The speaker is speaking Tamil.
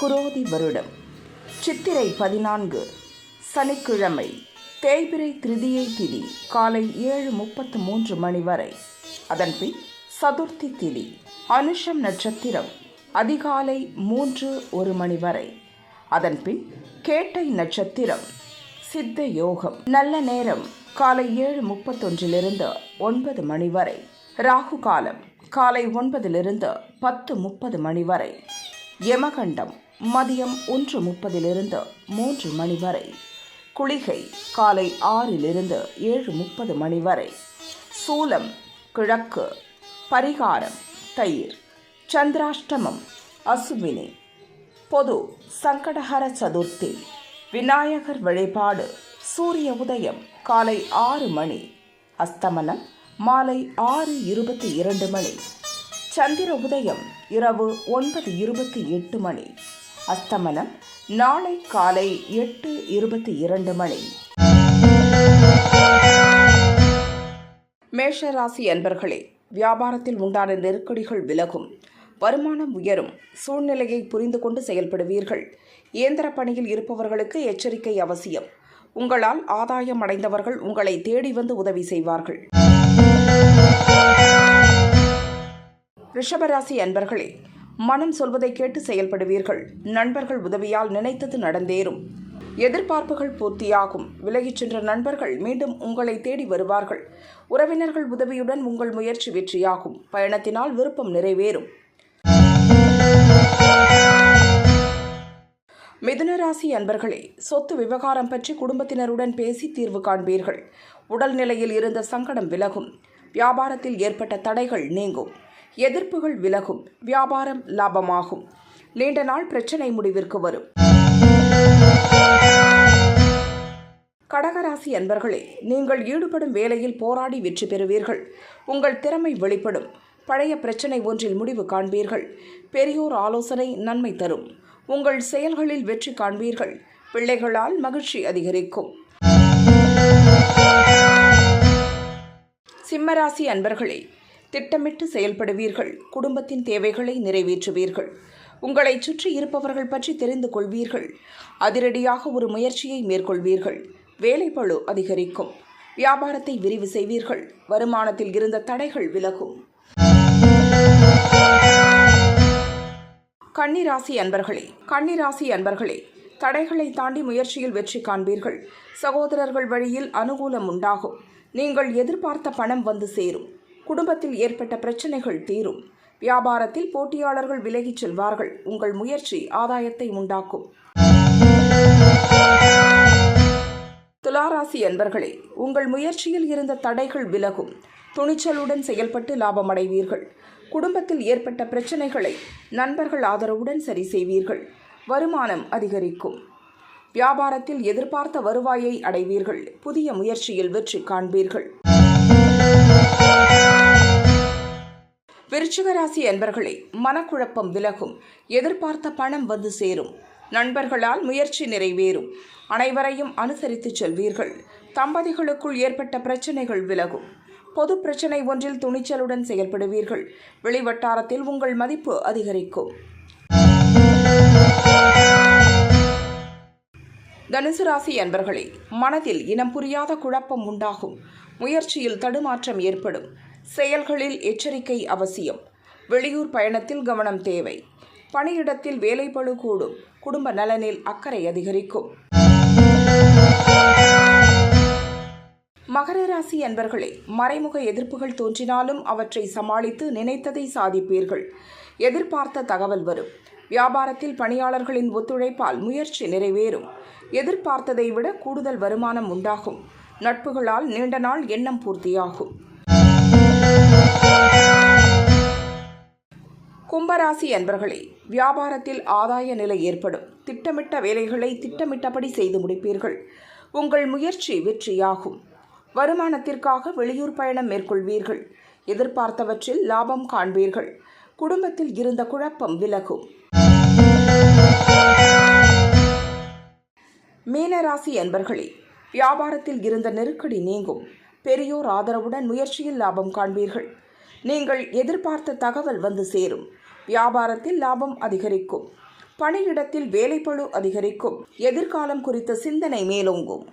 குரோதி வருடம் சித்திரை 14 சனிக்கிழமை தேய்பிறை திருதியை திதி காலை 7:33 மணி வரை. அதன்பின் சதுர்த்தி திதி அனுஷம் நட்சத்திரம் அதிகாலை 3:01 மணி வரை. அதன்பின் கேட்டை நட்சத்திரம் சித்த யோகம். நல்ல நேரம் காலை 7:31 9 மணி வரை. ராகு காலம் காலை 9 10:30 மணி வரை. யமகண்டம் மதியம் 1:30 3 மணி வரை. குளிகை காலை 6 7:30 மணி வரை. சூலம் கிழக்கு. பரிகாரம் தயிர். சந்திராஷ்டமம் அசுவினி. பொது சங்கடஹர சதுர்த்தி. விநாயகர் வழிபாடு. சூரிய உதயம் காலை 6 மணி. அஸ்தமனம் மாலை 6:22 மணி. சந்திர உதயம் இரவு 9:28 மணி. அஸ்தமனம் நாளை காலை 8:22 மணி. மேஷராசி அன்பர்களே, வியாபாரத்தில் உண்டான நெருக்கடிகள் விலகும், வருமானம் உயரும், சூழ்நிலையை புரிந்து கொண்டு செயல்படுவீர்கள். இயந்திர பணியில் இருப்பவர்களுக்கு எச்சரிக்கை அவசியம். உங்களால் ஆதாயம் அடைந்தவர்கள் உங்களை தேடி வந்து உதவி செய்வார்கள். ரிஷபராசி அன்பர்களே, மனம் சொல்வதை கேட்டு செயல்படுவீர்கள். நண்பர்கள் உதவியால் நினைத்தது நடந்தேறும். எதிர்பார்ப்புகள் பூர்த்தியாகும். விலகிச் சென்ற நண்பர்கள் மீண்டும் உங்களை தேடி வருவார்கள். உறவினர்கள் உதவியுடன் உங்கள் முயற்சி வெற்றியாகும். பயணத்தினால் விருப்பம் நிறைவேறும். மிதுனராசி அன்பர்களே, சொத்து விவகாரம் பற்றி குடும்பத்தினருடன் பேசி தீர்வு காண்பீர்கள். உடல்நிலையில் இருந்த சங்கடம் விலகும். வியாபாரத்தில் ஏற்பட்ட தடைகள் நீங்கும். எதிர்ப்புகள் விலகும். வியாபாரம் லாபமாகும். நீண்ட நாள் பிரச்சனை முடிவிற்கு வரும். கடகராசி அன்பர்களே, நீங்கள் ஈடுபடும் வேலையில் போராடி வெற்றி பெறுவீர்கள். உங்கள் திறமை வெளிப்படும். பழைய பிரச்சனை ஒன்றில் முடிவு காண்பீர்கள். பெரியோர் ஆலோசனை நன்மை தரும். உங்கள் செயல்களில் வெற்றி காண்பீர்கள். பிள்ளைகளால் மகிழ்ச்சி அதிகரிக்கும். சிம்மராசி அன்பர்களே, திட்டமிட்டு செயல்படுவீர்கள். குடும்பத்தின் தேவைகளை நிறைவேற்றுவீர்கள். உங்களை சுற்றி இருப்பவர்கள் பற்றி தெரிந்து கொள்வீர்கள். அதிரடியாக ஒரு முயற்சியை மேற்கொள்வீர்கள். வேலைப்பளு அதிகரிக்கும். வியாபாரத்தை விரிவு செய்வீர்கள். வருமானத்தில் இருந்த தடைகள் விலகும். கன்னிராசி அன்பர்களே, தடைகளை தாண்டி முயற்சியில் வெற்றி காண்பீர்கள். சகோதரர்கள் வழியில் அனுகூலம் உண்டாகும். நீங்கள் எதிர்பார்த்த பணம் வந்து சேரும். குடும்பத்தில் ஏற்பட்ட பிரச்சனைகள் தீரும். வியாபாரத்தில் போட்டியாளர்கள் விலகிச் செல்வார்கள். உங்கள் முயற்சி ஆதாயத்தை உண்டாக்கும். துளாராசி அன்பர்களே, உங்கள் முயற்சியில் இருந்த தடைகள் விலகும். துணிச்சலுடன் செயல்பட்டு லாபமடைவீர்கள். குடும்பத்தில் ஏற்பட்ட பிரச்சனைகளை நண்பர்கள் ஆதரவுடன் சரி செய்வீர்கள். வருமானம் அதிகரிக்கும். வியாபாரத்தில் எதிர்பார்த்த வருவாயை அடைவீர்கள். புதிய முயற்சியில் வெற்றி காண்பீர்கள். விருச்சிகராசி அன்பர்களே, மனக்குழப்பம் விலகும். எதிர்பார்த்த பணம் வந்து சேரும். நண்பர்களால் முயற்சி நிறைவேறும். அனைவரையும் அனுசரித்து செல்வீர்கள். தம்பதிகளுக்குள் ஏற்பட்ட பிரச்சனைகள் விலகும். பொது பிரச்சனை ஒன்றில் துணிச்சலுடன் செயல்படுவீர்கள். வெளிவட்டாரத்தில் உங்கள் மதிப்பு அதிகரிக்கும். தனுசு ராசி அன்பர்களே, மனதில் இனம் புரியாத குழப்பம் உண்டாகும். முயற்சியில் தடுமாற்றம் ஏற்படும். செயல்களில் எச்சரிக்கை அவசியம். வெளியூர் பயணத்தில் கவனம் தேவை. பணியிடத்தில் வேலைப்பளு கூடும். குடும்ப நலனில் அக்கறை அதிகரிக்கும். மகர ராசி அன்பர்களே, மறைமுக எதிர்ப்புகள் தோன்றினாலும் அவற்றை சமாளித்து நினைத்ததை சாதிப்பீர்கள். எதிர்பார்த்த தகவல் வரும். வியாபாரத்தில் பணியாளர்களின் ஒத்துழைப்பால் முயற்சி நிறைவேறும். எதிர்பார்த்ததை விட கூடுதல் வருமானம் உண்டாகும். நட்புகளால் நீண்ட நாள் எண்ணம் பூர்த்தியாகும். கும்பராசி அன்பர்களே, வியாபாரத்தில் ஆதாய நிலை ஏற்படும். திட்டமிட்ட வேலைகளை திட்டமிட்டபடி செய்து முடிப்பீர்கள். உங்கள் முயற்சி வெற்றியாகும். வருமானத்திற்காக வெளியூர் பயணம் மேற்கொள்வீர்கள். எதிர்பார்த்தவற்றில் லாபம் காண்பீர்கள். குடும்பத்தில் இருந்த குழப்பம் விலகும். மீனராசி அன்பர்களே, வியாபாரத்தில் இருந்த நெருக்கடி நீங்கும். பெரியோர் ஆதரவுடன் முயற்சியில் லாபம் காண்பீர்கள். நீங்கள் எதிர்பார்த்த தகவல் வந்து சேரும். வியாபாரத்தில் லாபம் அதிகரிக்கும். பணியிடத்தில் வேலைப்பளு அதிகரிக்கும். எதிர்காலம் குறித்த சிந்தனை மேலோங்கும்.